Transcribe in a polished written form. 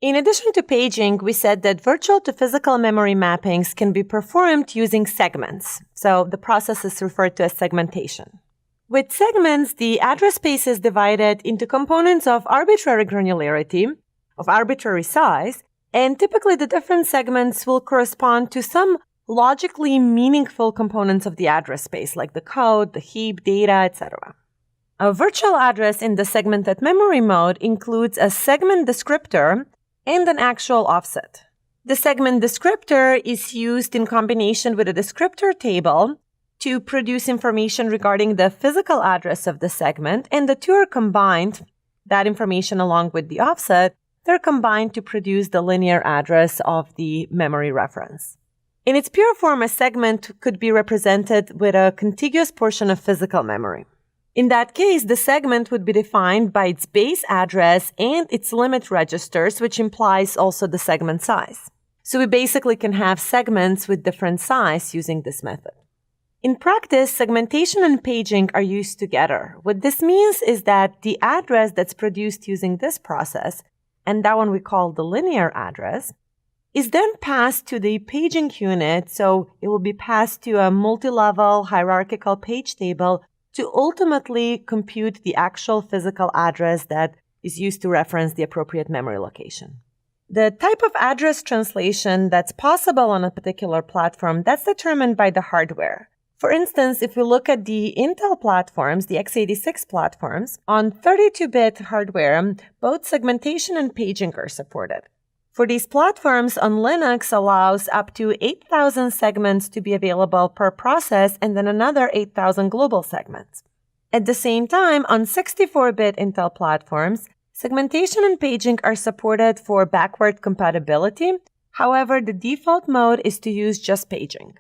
In addition to paging, we said that virtual to physical memory mappings can be performed using segments. So the process is referred to as segmentation. With segments, the address space is divided into components of arbitrary granularity, of arbitrary size, and typically the different segments will correspond to some logically meaningful components of the address space, like the code, the heap, data, etc. A virtual address in the segmented memory mode includes a segment descriptor and an actual offset. The segment descriptor is used in combination with a descriptor table to produce information regarding the physical address of the segment, and the two are combined, that information along with the offset, they're combined to produce the linear address of the memory reference. In its pure form, a segment could be represented with a contiguous portion of physical memory. In that case, the segment would be defined by its base address and its limit registers, which implies also the segment size. So we basically can have segments with different size using this method. In practice, segmentation and paging are used together. What this means is that the address that's produced using this process, and that one we call the linear address, is then passed to the paging unit, so it will be passed to a multi-level hierarchical page table to ultimately compute the actual physical address that is used to reference the appropriate memory location. The type of address translation that's possible on a particular platform, that's determined by the hardware. For instance, if we look at the Intel platforms, the x86 platforms, on 32-bit hardware, both segmentation and paging are supported. For these platforms, on Linux allows up to 8,000 segments to be available per process and then another 8,000 global segments. At the same time, on 64-bit Intel platforms, segmentation and paging are supported for backward compatibility. However, the default mode is to use just paging.